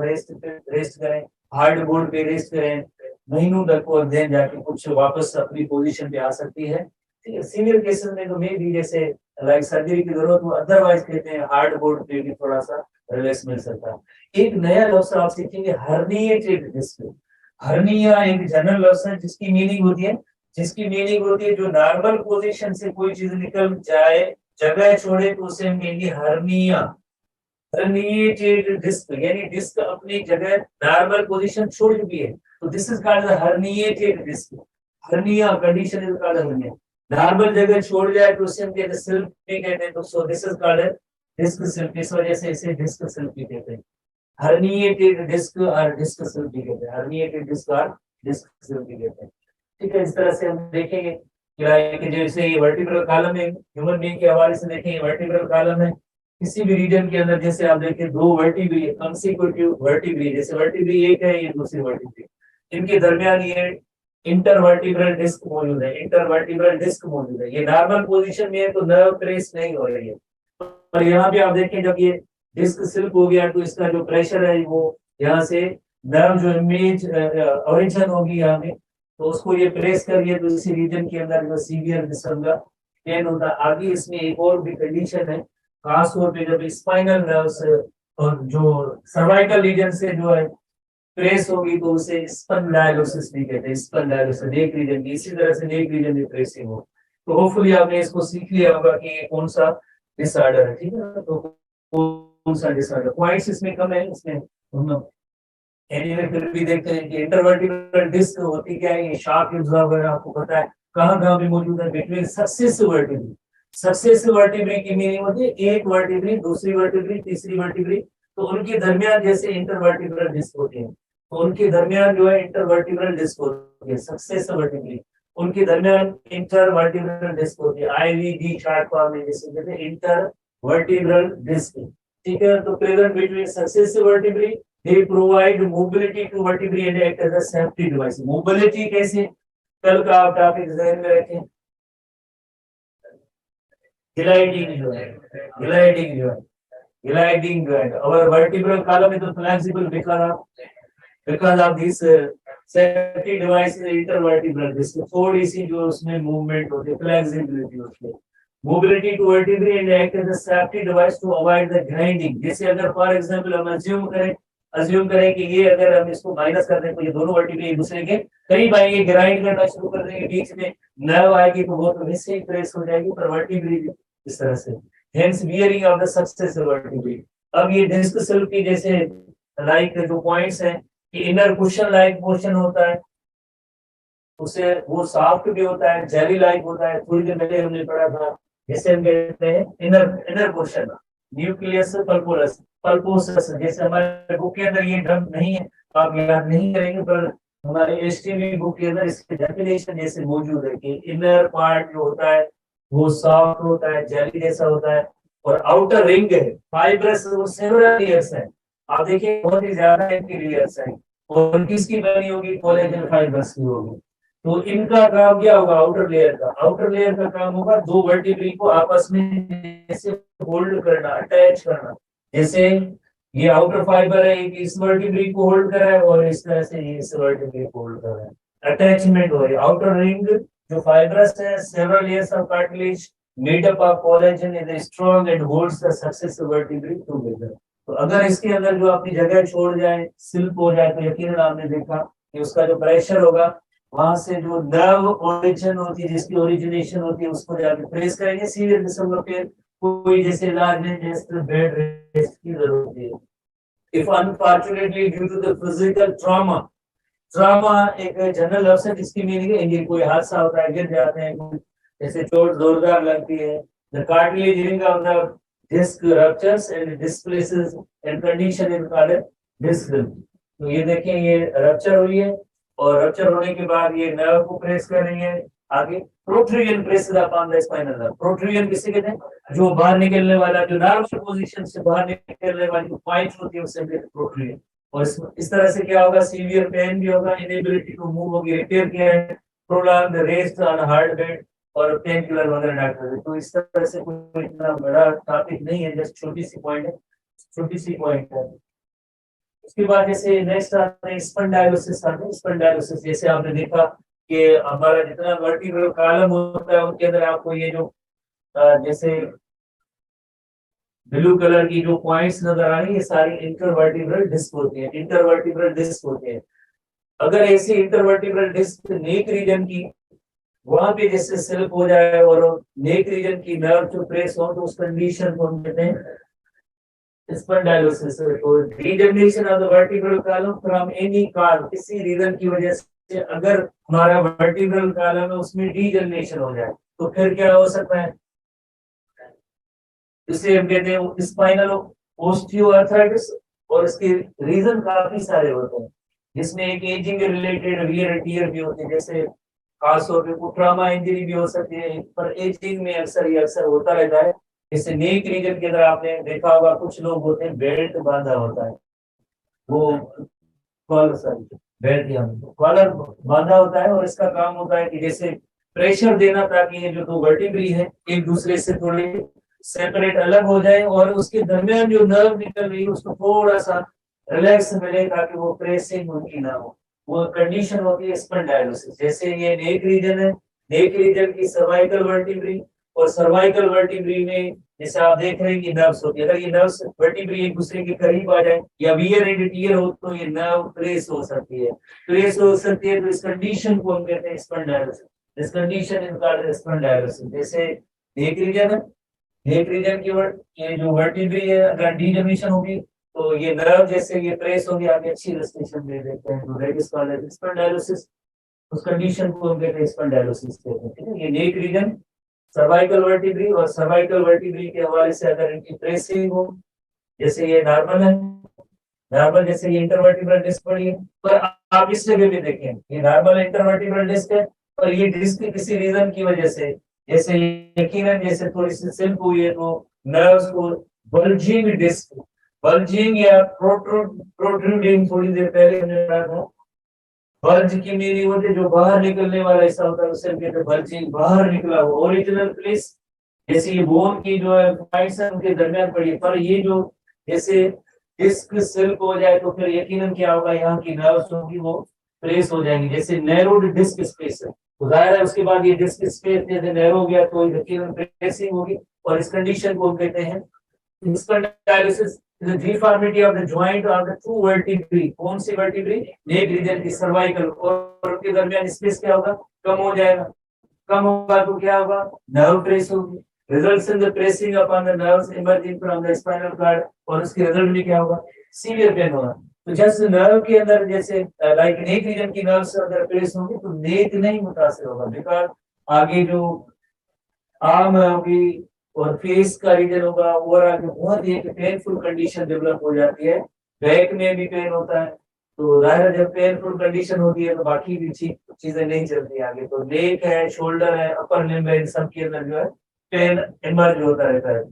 रेस्ट करें, हार्ड बोर्ड पे रेस्ट करें महीनों तक, और देन जाके कुछ वापस अपनी पोजीशन पे आ सकती है। ठीक है, सीवियर केसेस में तो मे भी जैसे लाइक सर्जरी की जरूरत हो, अदरवाइज कहते हैं हार्ड बोर्ड पे भी थोड़ा सा रिलैक्स मिल सकता है। एक नया लफ्ज आप सीखेंगे, हर्निएटेड डिस्क। हर्निया एक जनरल लफ्ज है जिसकी मीनिंग होती है जो नॉर्मल पोजीशन से कोई चीज निकल जाए, जगह छोड़े, तो उसे हम कहेंगे हर्निया। हर्निएटेड डिस्क यानी डिस्क अपनी जगह नॉर्मल पोजीशन छोड़ चुकी है, तो this is called herniated disc. Hernia condition is called hernia. Normal जगह छोड़ जाए तो उसे हम कहते हैं सिल्प भी कहते हैं, तो so this is called disc slip, इस वजह से इसे डिस्क सिल्प भी कहते हैं। हर्निएटेड डिस्क और डिस्क सिल्प भी कहते हैं, हर्निएटेड डिस्क और डिस्क सिल्प भी कहते हैं। ठीक है, इस तरह से हम देखेंगे कि जैसे ये वर्टिब्रल कॉलम है, ह्यूमन बीइंग के हवाले से देखेंगे, वर्टिब्रल कॉलम है किसी भी रीजन के अंदर, जैसे आप देखिए दो वर्टिब्री कंसेक्यूटिव वर्टिब्री, जैसे वर्टिब्री एक है, ये दूसरी वर्टिब्री, इनके दरमियान ये इंटरवर्टिब्रल डिस्क मौजूद है, इंटरवर्टिब्रल डिस्क मौजूद है। ये नॉर्मल पोजीशन में है तो नर्व प्रेस नहीं हो रही है, पर यहाँ पे आप देखें जब ये डिस्क स्लिप हो गया तो इसका जो प्रेशर है वो यहाँ से नर्व जो इमेज ओरिजिन होगी यहाँ पे, तो उसको ये प्रेस करिए तो इसी रीजन के अंदर जो सीवियर किस्म का पेन होता है। आगे इसमें एक और भी कंडीशन है, खासतौर पे जब स्पाइनल नर्व्स और जो सर्वाइकल रीजन से जो है प्रेस होगी तो उसे स्पंडाइलोसिस भी कहते हैं। स्पंडाइलोसिस नेक रीजन की, इसी तरह से नेक रीजन में प्रेसिंग हो। तो होपफुली आपने इसको सीख लिया होगा कि ये कौन सा डिसऑर्डर है। ठीक है, तो कौन सा डिसऑर्डर, पॉइंट्स इसमें कम है, इसमें हम एनीवे फिर भी देखते हैं कि इंटरवर्टिब्रल डिस्क होती क्या है, ये शार्प ऑब्जर्वर आपको पता है कहाँ कहाँ पे मौजूद है, between successive vertebrae. Successive vertebrae की मीनिंग होती है एक वर्टिब्री, दूसरी वर्टिब्री, तीसरी वर्टिब्री, तो उनके दरमियान जैसे इंटरवर्टिब्रल डिस्क होती है। तो उनके दरमियान जो है इंटरवर्टिब्रल डिस्क होती है, सक्सेसिव वर्टिब्रली उनके दरमियान इंटरवर्टिब्रल डिस्क होती है, आईवीडी शॉर्ट फॉर्म में जिसे कहते हैं इंटरवर्टिब्रल डिस्क। ठीक है, तो present between successive vertebrae they provide mobility to vertebrae and act as a safety device. Mobility कैसे, कल का आप टॉपिक ध्यान में रखें, ग्लाइडिंग जो है, ग्लाइडिंग जो है, ग्लाइडिंग जो है, और vertebral column is flexible because of this safety device intervertebral disc, थोड़ी सी जो उसमें मूवमेंट होती है, फ्लेक्सिबिलिटी होती है, mobility to vertebral and act as a safety device to avoid the grinding. जैसे अगर फॉर एग्जांपल हम अज्यूम करें कि ये अगर हम इसको माइनस कर दें तो ये दोनों वर्टिब्रल एक दूसरे के करीब आएंगे, ग्राइंड करना शुरू कर देंगे, बीच में नर्व आएगी तो वो तो वैसे ही प्रेस हो जाएगी, पर वर्टिब्रल इस तरह से hence wearing of the successive vertebral. अब ये डिस्क सेल की जैसे लाइक जो पॉइंट्स हैं कि इनर कुशन लाइक पोर्शन होता है, उसे वो सॉफ्ट भी होता है, जेली लाइक होता है, थोड़ी देर पहले हमने पढ़ा था, जैसे हम कहते हैं inner inner portion nucleus pulposus pulposus. जैसे हमारे बुक के अंदर ये ड्रम नहीं है तो आप याद नहीं करेंगे, पर हमारे एसटीवी बुक के अंदर इसके डेफिनेशन जैसे मौजूद है कि इनर पार्ट जो होता है वो सॉफ्ट होता है, जेली जैसा होता है, और आउटर रिंग है फाइब्रस, वो सेवरल लेयर्स है, आप देखिए बहुत ही ज्यादा इनकी लेयर्स है, और किसकी बनी होगी, कोलेजन फाइबर्स की होगी। तो इनका काम क्या होगा, आउटर लेयर का, आउटर लेयर का काम होगा दो वर्टिब्रल को आपस में जैसे होल्ड करना, अटैच करना। जैसे ये आउटर फाइबर है, एक इस वर्टिब्रल को होल्ड कर रहा है और इस तरह से ये इस वर्टिब्रल को होल्ड कर रहा है, अटैचमेंट हो रही है। आउटर रिंग जो फाइब्रस है, several layers of cartilage made up of collagen is strong and holds the successive vertebral together. तो अगर इसके अंदर जो अपनी जगह छोड़ जाए, स्लिप हो जाए, तो यकीनन आपने देखा कि उसका जो प्रेशर होगा वहां से जो नर्व ओरिजिन होती है, जिसकी ओरिजिनेशन होती है, उसको जाके प्रेस करेंगे, सीवियर डिसऑर्डर पे कोई जैसे इलाज में जैसे बेड रेस्ट की जरूरत है। If unfortunately due to the physical trauma, trauma एक जनरल लफ्ज है जिसकी मीनिंग है इंजरी, कोई हादसा होता है, गिर जाते हैं, जैसे चोट जोरदार लगती है, the cartilage ring of the disc ruptures and displaces and condition is called disc. तो ये देखें, ये रप्चर हुई है और रप्चर होने के बाद ये नर्व को प्रेस कर रही है आगे, protrusion presses upon the spinal nerve. Protrusion किसे कहते हैं, जो बाहर निकलने वाला, जो नर्व पोजीशन से बाहर निकलने वाली जो पॉइंट होती है उसे प्रोट्रूजन। और इस तरह से क्या होगा, सीवियर पेन भी होगा, इनेबिलिटी टू मूव होगी, रिपेयर किया है, prolong rest on hard bed और पेन किलर वगैरह डॉक्टर। तो इस तरह से कोई इतना बड़ा टॉपिक नहीं है, जस्ट छोटी सी पॉइंट है, छोटी सी पॉइंट है। उसके बाद जैसे नेक्स्ट आते हैं स्पॉन्डाइलोसिस आते हैं। स्पॉन्डाइलोसिस जैसे आपने देखा कि हमारा जितना वर्टिब्रल कॉलम होता है उनके अंदर आपको ये जो जैसे ब्लू कलर की जो पॉइंट्स नजर आ रही है, ये सारी इंटरवर्टिब्रल डिस्क होती है, इंटरवर्टिब्रल डिस्क होती है। अगर ऐसी इंटरवर्टिब्रल डिस्क नेक रीजन की वहां पे जैसे स्लिप हो जाए और नेक रीजन की नर्व जो प्रेस हो, तो उस कंडीशन को हम कहते हैं स्पॉन्डाइलोसिस। तो degeneration of the vertebral column from any cause, किसी रीजन की वजह से अगर हमारा वर्टिब्रल कॉलम है उसमें डीजनरेशन हो जाए तो फिर क्या हो सकता है, इसे हम कहते हैं स्पाइनल ओस्टियोआर्थराइटिस। और इसके रीजन काफी सारे होते हैं, जिसमें एक एजिंग रिलेटेड वियर टियर भी होते हैं, जैसे खासतौर पे ट्रॉमा इंजरी भी हो सकती है, पर एजिंग में अक्सर ये अक्सर होता रहता है। जैसे नेक रीजन के अंदर आपने देखा होगा कुछ लोग होते हैं बेल्ट बांधा होता है, वो कॉलर, सॉरी बेल्ट या कॉलर बांधा होता है, और इसका काम होता है कि जैसे प्रेशर देना ताकि ये जो दो वर्टिब्री है एक दूसरे से थोड़े सेपरेट अलग हो जाए और उसके दरमियान जो नर्व निकल रही है उसको थोड़ा सा रिलैक्स मिले ताकि वो प्रेसिंग उनकी ना हो, वो कंडीशन होती है स्पॉन्डाइलोसिस। जैसे ये नेक रीजन है, नेक रीजन की सर्वाइकल वर्टिब्री, और सर्वाइकल वर्टिब्री में जैसे आप देख रहे हैं कि नर्व्स होती है, अगर ये नर्व्स वर्टिब्री एक दूसरे के करीब आ जाए या वियर एंड टियर हो तो ये नर्व प्रेस हो सकती है, प्रेस हो सकती है, तो इस कंडीशन को हम कहते हैं spondylosis. This condition is called spondylosis. जैसे नेक रीजन है, नेक रीजन की ये जो वर्टिब्री है अगर डीजनरेशन होगी तो ये नर्व जैसे ये प्रेस होगी, आगे अच्छी रेस्ट्रिक्शन दे देते हैं, तो दैट इज कॉल्ड स्पॉन्डाइलोसिस। उस कंडीशन को हम कहते हैं स्पॉन्डाइलोसिस कहते हैं। ठीक है, ये नेक रीजन, सर्वाइकल वर्टिब्री, और सर्वाइकल वर्टिब्री के हवाले से अगर इनकी प्रेसिंग हो, जैसे ये नॉर्मल है नॉर्मल जैसे ये इंटरवर्टिब्रल डिस्क पड़ी है, पर आप इस जगह भी देखें ये नॉर्मल इंटरवर्टिब्रल डिस्क है, पर ये डिस्क किसी रीजन की वजह से, जैसे यकीनन जैसे थोड़ी सी सिल्क हुई है तो नर्व्स को बल्जिंग डिस्क, बल्जिंग या प्रोट्रूडिंग, थोड़ी देर पहले हमने पढ़ा था। बल्ज की मीनिंग होती है जो बाहर निकलने वाला हिस्सा होता है, उससे कहते हैं बल्जिंग, बाहर निकला हुआ ओरिजिनल प्लेस। जैसे ये बोन की जो है फाइट्स है उनके दरमियान पड़ी है, पर ये जो जैसे डिस्क सिल्क हो जाए तो फिर यकीनन क्या होगा, यहाँ की नर्व्स होगी वो प्लेस हो जाएंगी, जैसे नैरोड डिस्क स्पेस है तो जाहिर है उसके बाद ये डिस्क स्पेस जैसे नैरो हो गया तो यकीनन प्लेसिंग होगी, और इस कंडीशन को हम कहते हैं spondylosis is a deformity of the joint of the two vertebrae. कौन सी vertebrae? नेक रीजन की सर्वाइकल, और उनके दरमियान स्पेस क्या होगा, कम हो जाएगा। कम होगा तो क्या होगा, नर्व प्रेस होगी, results in the pressing upon the nerves emerging from the spinal cord, और उसके रिजल्ट में क्या होगा, सीवियर पेन होगा। तो जैसे नर्व के अंदर जैसे लाइक नेक रीजन की नर्व्स अगर प्रेस होंगी तो नेक नहीं मुतासर होगा, बिकॉज आगे जो आर्म होगी और फेस का रीजन होगा, ओवरऑल बहुत ही पेनफुल कंडीशन डेवलप हो जाती है, बैक में भी पेन होता है। तो जाहिर है जब पेनफुल कंडीशन होती है तो बाकी भी चीजें नहीं चलती आगे, तो नेक है, शोल्डर है, अपर लिम्ब है, इन सब के अंदर जो है पेन इमर्ज होता रहता है।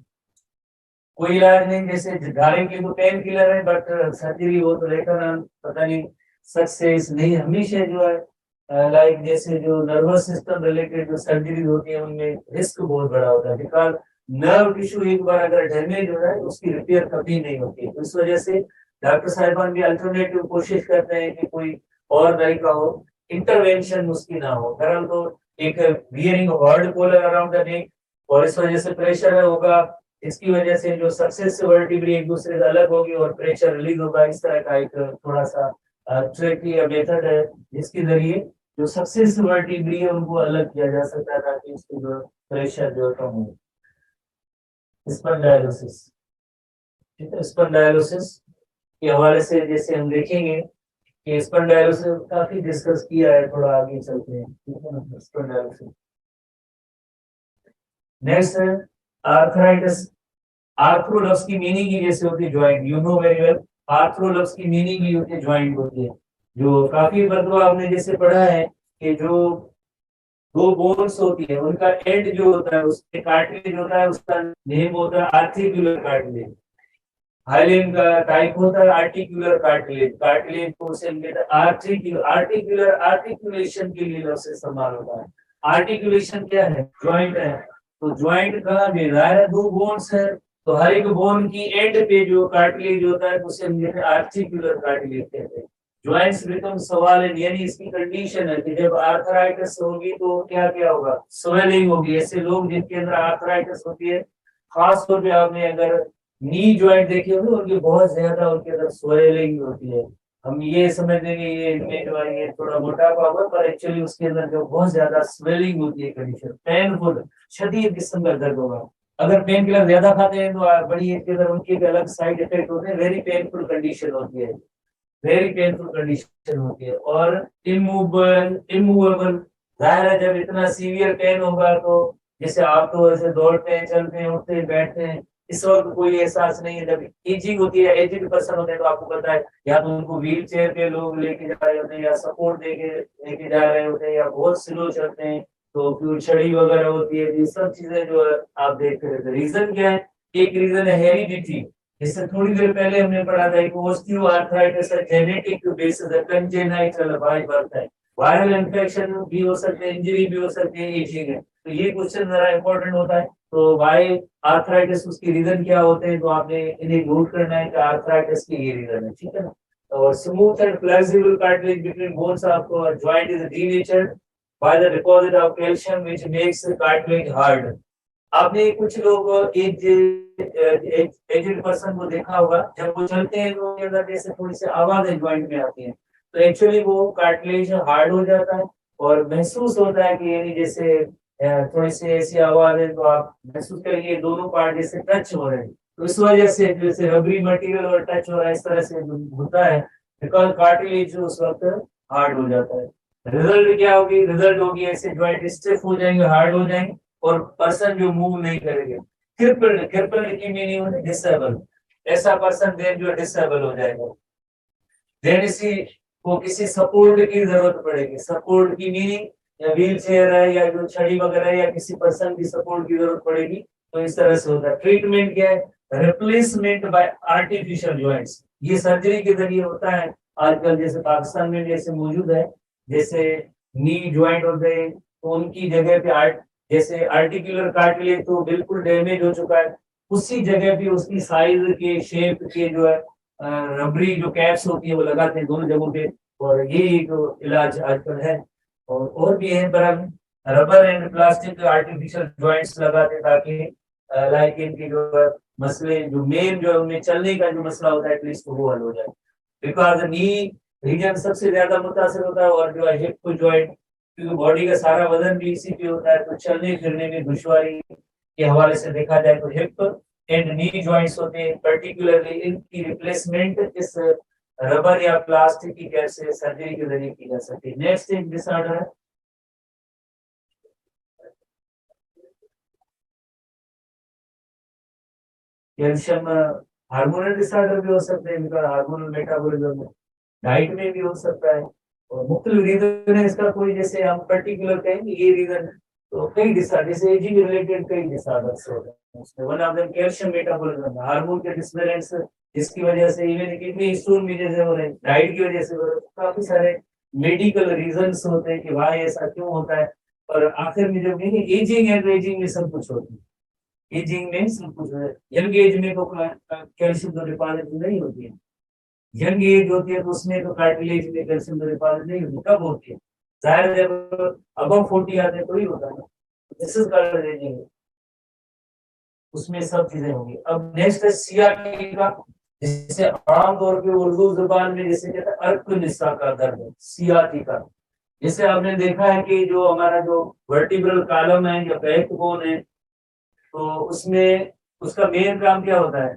कोई इलाज नहीं, जैसे घायल की तो पेन किलर है, बट सर्जरी हो तो लेटर पता नहीं सक्सेस नहीं, हमेशा जो है लाइक जैसे जो नर्वस सिस्टम रिलेटेड जो सर्जरी होती है उनमें रिस्क बहुत बड़ा होता है, बिकॉज नर्व टिश्यू एक बार अगर डैमेज हो जाए उसकी रिपेयर कभी नहीं होती है। तो इस वजह से डॉक्टर साहिबान भी अल्टरनेटिव कोशिश करते हैं कि कोई और तरीका हो, इंटरवेंशन उसकी ना हो। दरअसल तो एक bearing hard collar around the neck, और इस वजह से प्रेशर होगा, इसकी वजह से जो सक्सेस वर्टिब्री एक दूसरे से अलग होगी और प्रेशर रिलीज होगा। इस तरह का एक थोड़ा सा ट्रिक या मेथड है जिसके जरिए जो सक्सेस वर्टिब्री है उनको अलग किया जा सकता है ताकि इसकी जो प्रेशर जो कम हो। स्पंडाइलोसिस, ठीक है, स्पंडाइलोसिस के हवाले से जैसे हम देखेंगे कि स्पंडाइलोसिस काफी डिस्कस किया है, थोड़ा आगे चलते हैं, ठीक है ना। स्पंडाइलोसिस नेक्स्ट है आर्थराइटिस। आर्थ्रोलव्स की मीनिंग ही जैसे होती है joint, you know very well, आर्थ्रोलव्स की मीनिंग ही होती है ज्वाइंट होती है। जो काफी मरतबा आपने जैसे पढ़ा है कि जो दो बोन्स होती है उनका एंड जो होता है उसके कार्टिलेज होता है, उसका नेम होता है आर्टिकुलर कार्टिलेज। हाइलिन का टाइप होता है आर्टिकुलर कार्टिलेज, कार्टिलेज को से आर्टिकुलर, आर्टिकुलर आर्टिकुलेशन के लिए लफ्ज इस्तेमाल होता है। आर्टिकुलेशन क्या है, ज्वाइंट है, तो ज्वाइंट का डिजायर है, दो बोन्स है, तो हर एक बोन की एंड पे जो कार्टिलेज होता है उसे हम आर्टिकुलर कार्टिलेज कहते हैं। ज्वाइंट्स बिकम सवाल है, यानी इसकी कंडीशन है कि जब आर्थराइटिस होगी तो क्या क्या होगा, स्वेलिंग होगी। ऐसे लोग जिनके अंदर आर्थराइटिस होती है, खास तौर पे आपने अगर नी ज्वाइंट देखे होंगे उनकी बहुत ज्यादा उनके अंदर स्वेलिंग होती है। हम ये समझ लेंगे ये इनमें जो है ये थोड़ा मोटापा होगा, पर एक्चुअली उसके अंदर जो बहुत ज्यादा स्वेलिंग होती है, कंडीशन पेनफुल शदीद किस्म का दर्द होगा। अगर पेन किलर ज्यादा खाते हैं तो बड़ी इसके अंदर उनके अलग साइड इफेक्ट होते हैं, वेरी पेनफुल कंडीशन होती है, वेरी पेनफुल कंडीशन होती है। और इमूवेबल, इमूवेबल जाहिर है जब इतना सीवियर पेन होगा तो जैसे आप तो ऐसे दौड़ते हैं, चलते हैं, उठते हैं, बैठते हैं, इस वक्त कोई एहसास नहीं है। जब एजिंग होती है, एजिड पर्सन होते हैं तो आपको पता है या तो उनको व्हील चेयर पे लोग लेके जा रहे होते हैं या सपोर्ट देके लेके जा रहे होते हैं या बहुत स्लो चलते हैं तो फिर छड़ी वगैरह होती है, ये सब चीजें जो है आप देखते रहते हैं। रीजन क्या है, एक रीजन है हेरिडिटी, इससे थोड़ी देर पहले हमने पढ़ा था कि ऑस्टियोआर्थराइटिस जेनेटिक बेसिस है, कंजेनाइटल बाय बर्थ है, वायरल इन्फेक्शन भी हो सकते हैं, इंजरी भी हो सकती है, एजिंग है। तो ये क्वेश्चन जरा इंपॉर्टेंट होता है, तो वाई आर्थराइटिस उसके रीजन क्या होते हैं, तो आपने इन्हें नोट करना है कि आर्थराइटिस के ये रीजन है, ठीक है ना। और smooth and flexible cartilage between bones of joint is denatured by the deposit of calcium which makes cartilage hard. आपने कुछ लोग एजेड पर्सन को देखा होगा, जब वो चलते हैं तो उनके अंदर जैसे थोड़ी सी आवाजें ज्वाइंट में आती हैं, तो एक्चुअली वो कार्टिलेज हार्ड हो जाता है और महसूस होता है कि यानी जैसे थोड़ी सी ऐसी आवाज है तो आप महसूस करेंगे दोनों पार्ट जैसे टच हो रहे हैं, तो इस वजह से जैसे रबरी मटेरियल और टच हो रहा है इस तरह से होता है, बिकॉज कार्टिलेज उस वक्त हार्ड हो जाता है। रिजल्ट क्या होगी, रिजल्ट होगी ऐसे ज्वाइंट स्टिफ हो जाएंगे, हार्ड हो जाएंगे और पर्सन जो मूव नहीं करेंगे। क्रिपल्ड, क्रिपल्ड की मीनिंग है डिसेबल, ऐसा पर्सन देन जो डिसेबल हो जाएगा। देन इसी को किसी सपोर्ट की जरूरत पड़ेगी। सपोर्ट की मीनिंग या व्हील चेयर है या जो छड़ी वगैरह है या किसी पर्सन की सपोर्ट की जरूरत पड़ेगी। तो इस तरह से होता है। ट्रीटमेंट क्या है? Replacement bye artificial joints. ये सर्जरी के जरिए होता है। आजकल जैसे पाकिस्तान में जैसे मौजूद है, जैसे नी ज्वाइंट होते हैं तो उनकी जगह पे जैसे आर्टिकुलर कार्टिलेज तो बिल्कुल डैमेज हो चुका है, उसी जगह पे उसकी साइज के शेप के जो है रबरी जो कैप्स होती है वो लगाते हैं दोनों जगहों पे। और ये जो इलाज आजकल है। और भी है, पर rubber and plastic artificial joints लगाते हैं ताकि लाइक इनकी जो है मसले जो मेन जो है उनमें चलने का जो मसला होता है एटलीस्ट वो हल हो जाए। बिकॉज नी रीजन सबसे ज्यादा मुतासर होता है और जो है हिप जॉइंट, क्योंकि बॉडी का सारा वजन भी इसी पे होता है, तो चलने फिरने में दुश्वारी के हवाले से देखा जाए तो हिप एंड नी जॉइंट्स होते हैं। पर्टिकुलरली इनकी रिप्लेसमेंट इस रबर या प्लास्टिक की कैप से सर्जरी के जरिए की जा सकती है। नेक्स्ट एक डिसऑर्डर है कैल्शियम हार्मोनल डिसऑर्डर भी हो सकते हैं, इनका हार्मोनल मेटाबॉलिज्म में, डाइट में भी हो सकता है। और मुख्तलिफ रीजन है इसका, कोई जैसे हम पर्टिकुलर कहेंगे ये रीजन है। तो कई डिसऑर्डर जैसे एजिंग रिलेटेड कई डिसऑर्डर्स होते हैं उसमें। One of them calcium metabolism, hormone के डिसबैलेंस जिसकी वजह से इवन किडनी स्टोन भी जैसे हो रहे हैं, डाइट की वजह से हो रहे हैं। काफी सारे मेडिकल रीजंस होते हैं कि भाई ऐसा क्यों होता है। और आखिर में जब एजिंग है तो एजिंग में सब कुछ होता है। एजिंग में सब कुछ है। यंग एज में तो कैल्शियम तो डिपॉजिट नहीं होती है। यंग एज होती है तो उसमें तो कार्टिलेज में कैल्शियम तो डिपॉजिट नहीं होती। कब होती है? जाहिर जब अबव 40 आते हैं तो ही होता है। This is called ageing. उसमें सब चीजें होंगी। अब नेक्स्ट है सीआरटी का, जिसे आमतौर पे उर्दू जुबान में जिसे कहते हैं अर्क निस्सा का दर्द, सीआरटी का। जैसे आपने देखा है कि जो हमारा जो वर्टिब्रल कॉलम है या बैकबोन है, तो उसमें उसका मेन काम क्या होता है?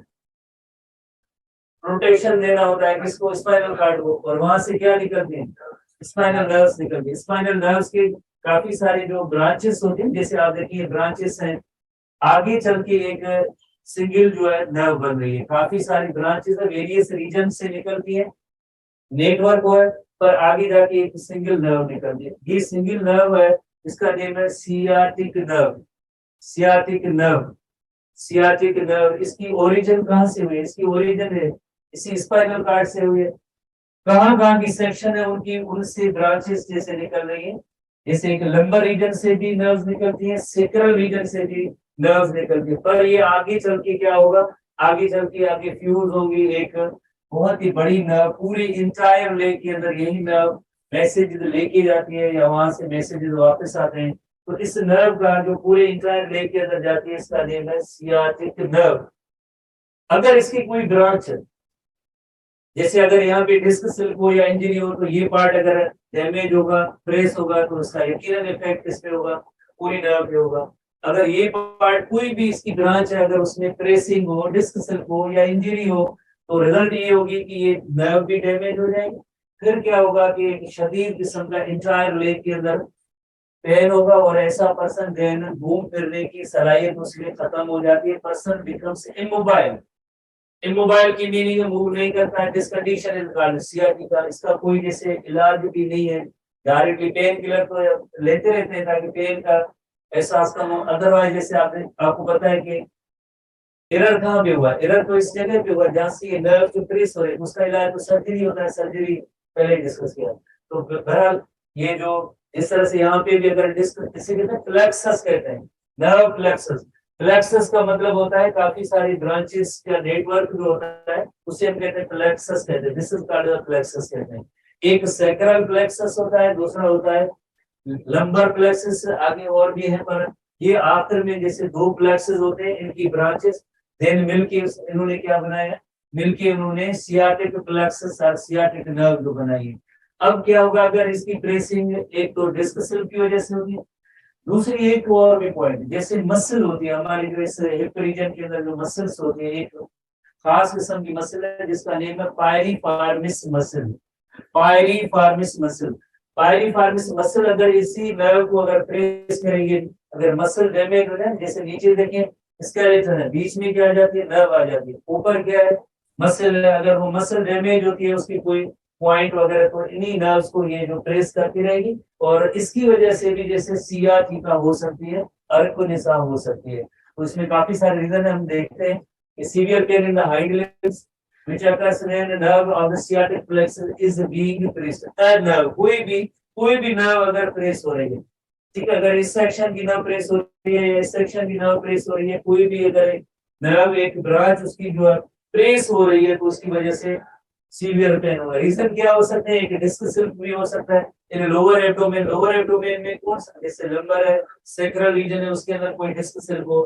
रोटेशन देना होता है किसको? स्पाइनल कार्ड को। और वहां से क्या निकलती है? स्पाइनल नर्व्स निकलती है। स्पाइनल नर्व्स के काफी सारे जो ब्रांचेस होते हैं, जैसे आप देखिए ब्रांचेस हैं, आगे चल के एक सिंगल जो है नर्व बन रही है। काफी सारी ब्रांचेस है, वेरियस रीजन से निकलती है, नेटवर्क हो है, पर आगे जाके एक सिंगल नर्व निकलती है। ये सिंगल नर्व है, इसका नेम है sciatic nerve. Sciatic nerve, sciatic nerve, इसकी ओरिजिन कहाँ से हुई? इसकी ओरिजिन है इसी स्पाइनल कार्ड से हुई है। कहाँ कहाँ की सेक्शन है उनकी, उनसे ब्रांचेस जैसे निकल रही है। जैसे एक लंबर रीजन से भी नर्व्स निकलती है, सेक्रल रीजन से भी नर्व्स निकलती है। पर ये आगे चल के क्या होगा? आगे चल के आगे फ्यूज होगी एक बहुत ही बड़ी नर्व, पूरी इंटायर लेग के अंदर यही नर्व मैसेज लेके जाती है या वहां से मैसेजेस वापस आते हैं। तो इस नर्व का जो पूरे इंटायर लेग के अंदर जाती है, इसका नेम है सियाटिक नर्व। अगर इसकी कोई ब्रांच है, जैसे अगर यहाँ पे डिस्क स्लिप हो या इंजरी हो, तो ये पार्ट अगर डैमेज होगा, प्रेस होगा, तो उसका यकीनन इफेक्ट इस पे होगा, पूरी नर्व पे होगा। अगर ये पार्ट कोई भी इसकी ब्रांच है, अगर उसमें प्रेसिंग हो, डिस्क स्लिप हो या इंजरी हो, तो रिजल्ट ये होगी कि ये नर्व भी डैमेज हो जाएगी। फिर क्या होगा कि एक शदीद किस्म का इंटायर लेग के अंदर पेन होगा और ऐसा पर्सन देन घूम फिरने की सलाहियत उसमें खत्म हो जाती है। Person becomes immobile. इमोबाइल की मीनिंग मूव नहीं करता है। This condition is called CRT का। इसका कोई जैसे इलाज भी नहीं है। डायरेक्टली पेन किलर तो लेते रहते हैं ताकि पेन का एहसास कम हो। अदरवाइज जैसे आपने आपको पता है कि एरर कहाँ पे हुआ? एरर तो इस जगह पे हुआ जहाँ से ये नर्व जो प्रेस हो रहे हैं, उसका इलाज तो सर्जरी होता है। सर्जरी पहले डिस्कस किया। तो बहरहाल ये जो इस तरह से यहाँ पे भी अगर डिस्क किसी कहते हैं प्लेक्सस कहते हैं, नर्व प्लेक्सस। प्लेक्सस का मतलब होता है काफी सारी ब्रांचेस का नेटवर्क जो होता है उसे हम कहते हैं प्लेक्सस कहते हैं। दिस इज कॉल्ड प्लेक्सस कहते हैं। एक सैक्रल प्लेक्सस होता है, दूसरा होता है लंबर प्लेक्सस। आगे और भी है, पर ये आखिर में जैसे दो प्लेक्सस होते हैं, इनकी ब्रांचेस देन मिलके इन्होंने क्या बनाया? मिलके उन्होंने सियाटिक प्लेक्सस और सियाटिक नर्व जो बनाई है। अब क्या होगा अगर इसकी प्रेसिंग एक तो डिस्क स्लिप की वजह से होगी, दूसरी एक और भी पॉइंट जैसे मसल होती है हमारी जो इस हिप रीजन के अंदर जो मसल्स होती है, एक खास किस्म की मसल है जिसका नेम है पायरीफॉर्मिस मसल। पायरीफॉर्मिस मसल, पायरीफॉर्मिस मसल अगर इसी नर्व को अगर प्रेस करेंगे, अगर मसल डैमेज हो जाए, जैसे नीचे देखिए स्केलेटन है, बीच में क्या आ जाती है? नर्व आ जाती है। ऊपर क्या है? मसल है। अगर वो मसल डैमेज होती है, उसकी कोई पॉइंट वगैरह, तो इन्हीं नर्व्स को ये जो प्रेस करती रहेगी, और इसकी वजह से भी जैसे सियाटिका हो सकती है, अर्कुनिसा हो सकती है। तो इसमें काफी सारे रीजन हम देखते हैं कि severe pain in the hind legs which occurs when the nerve of the sciatic plexus is being pressed। nerve कोई भी नर्व अगर प्रेस हो रही है, ठीक है, अगर इस सेक्शन की नर्व प्रेस हो रही है या इस सेक्शन की नर्व प्रेस हो रही है, कोई भी अगर नर्व एक ब्रांच उसकी जो है प्रेस हो रही है, तो उसकी वजह से सीवियर पेन होगा। रीजन क्या हो सकते हैं? एक डिस्क सिल्क भी हो सकता है इन लोअर एब्डोमेन में कौन सा, जैसे लंबर है, सेक्रल रीजन है, उसके अंदर कोई डिस्क सिल्क हो।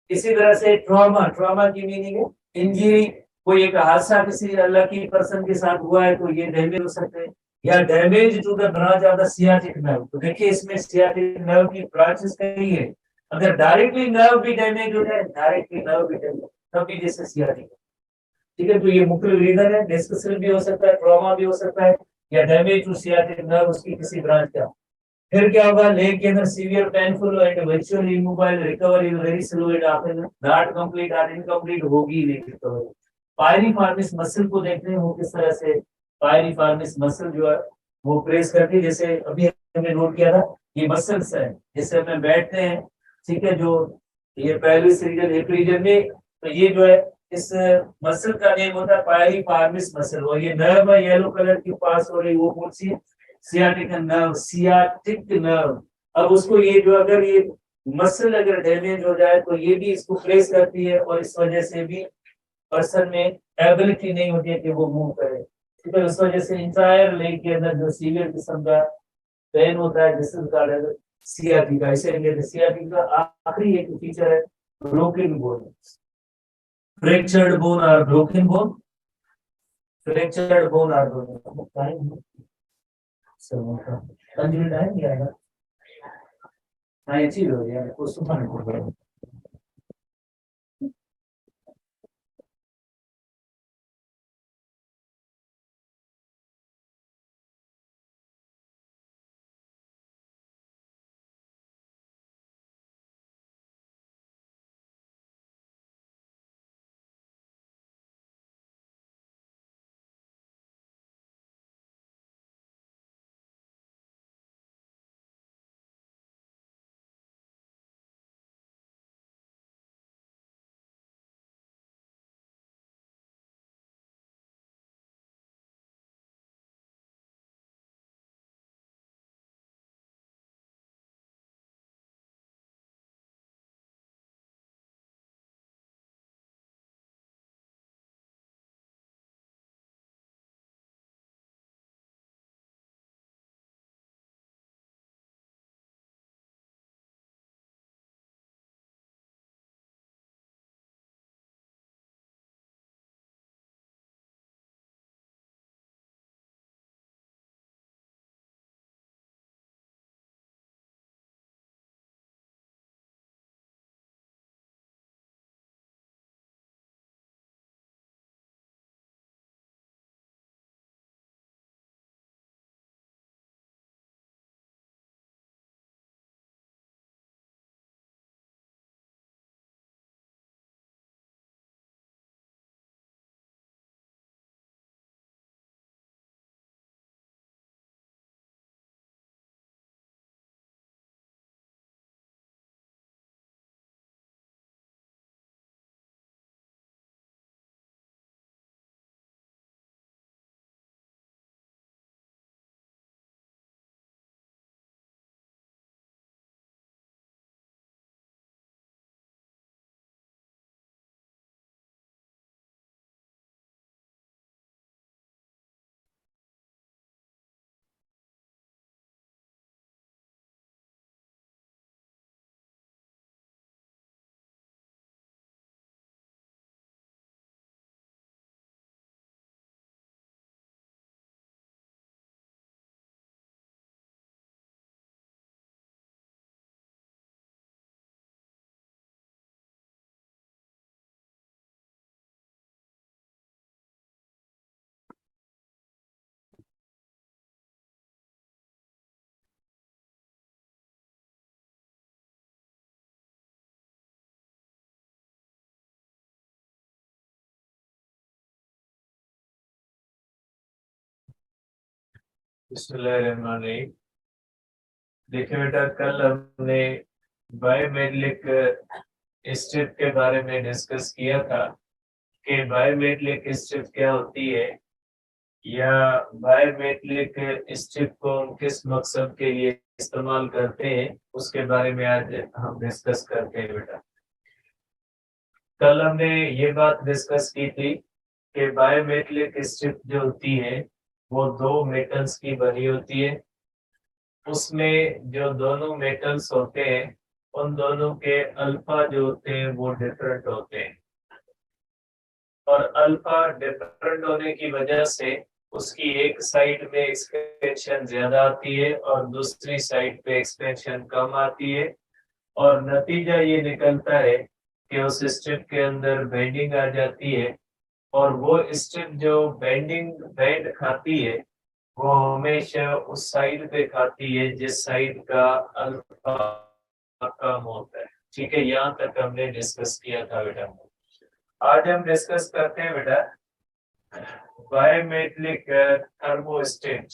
इसी तरह से ट्रॉमा की मीनिंग है इंजरी, कोई एक हादसा किसी अनलकी पर्सन के साथ हुआ है तो ये डैमेज हो सकते हैं, या damage to the branch of the sciatic nerve. तो देखिए इसमें सियाटिक नर्व की ब्रांचेस कई है, अगर डायरेक्टली नर्व भी डैमेज हो जाए, डायरेक्टली नर्व भी डैमेज, तब भी जैसे सियाटिक, ठीक है। तो ये मुख्य रीजन है, डिस्क सिल्क भी हो सकता है, ट्रॉमा भी हो सकता है, या डैमेज टू सियाटिक नर्व उसकी किसी ब्रांच का। फिर क्या होगा? लेग के अंदर severe painful and virtually immobile, recovery very slow and often not complete और इनकम्प्लीट होगी नहीं रिकवरी। पायरिफॉर्मिस मसल को देखते हैं वो किस तरह से, पायरिफॉर्मिस मसल जो है वो प्रेस करती है, जैसे अभी हमने नोट किया था, ये मसल्स है जिससे हमें बैठते हैं, ठीक है, जो ये पेल्विस रीजन, हिप रीजन में, तो ये जो है इस मसल का नेम होता है पायरिफॉर्मिस मसल, और ये नर्व है येलो कलर की पास हो रही, वो कौन सी है? Sciatic nerve. अब उसको ये जो अगर ये मसल अगर डैमेज हो जाए तो ये भी इसको प्रेस करती है, और इस वजह से भी पर्सन में एबिलिटी नहीं होती है कि वो मूव करे, ठीक है। उस वजह से इंटायर लेग के अंदर जो सीवियर किस्म का पेन होता है, जिसका कारण सियाटिका, इसे सियाटिका आखिरी एक फीचर है ब्रोकन बोन, फ्रैक्चर्ड बोन और ब्रोकन बोन, फ्रैक्चर्ड बोन और ब्रोकन। चलो 5 मिनट है, नहीं आएगा। हाँ ये चीज हो गया, उसको खाने को बिस्मिल्लाहिर्रहमानिर्रहीम। देखिए बेटा, कल हमने बायोमेटलिक स्ट्रिप के बारे में डिस्कस किया था कि बायोमेट्रिक स्ट्रिप क्या होती है, या बायोमेट्रिक स्ट्रिप को हम किस मकसद के लिए इस्तेमाल करते हैं, उसके बारे में आज हम डिस्कस करते हैं बेटा। कल हमने ये बात डिस्कस की थी कि बायोमेट्रिक स्ट्रिप जो होती है वो दो मेटल्स की बनी होती है। उसमें जो दोनों मेटल्स होते हैं उन दोनों के अल्फा जो होते हैं वो डिफरेंट होते हैं, और अल्फा डिफरेंट होने की वजह से उसकी एक साइड में एक्सपेंशन ज्यादा आती है और दूसरी साइड पे एक्सपेंशन कम आती है, और नतीजा ये निकलता है कि उस स्ट्रिप के अंदर बेंडिंग आ जाती है, और वो स्ट्रिप जो बेंड खाती है वो हमेशा उस साइड पे खाती है जिस साइड का अल्फा कम होता है। ठीक है, यहाँ तक हमने डिस्कस किया था बेटा। आज हम डिस्कस करते हैं बेटा बायोमेट्रिक थर्मोस्टेट।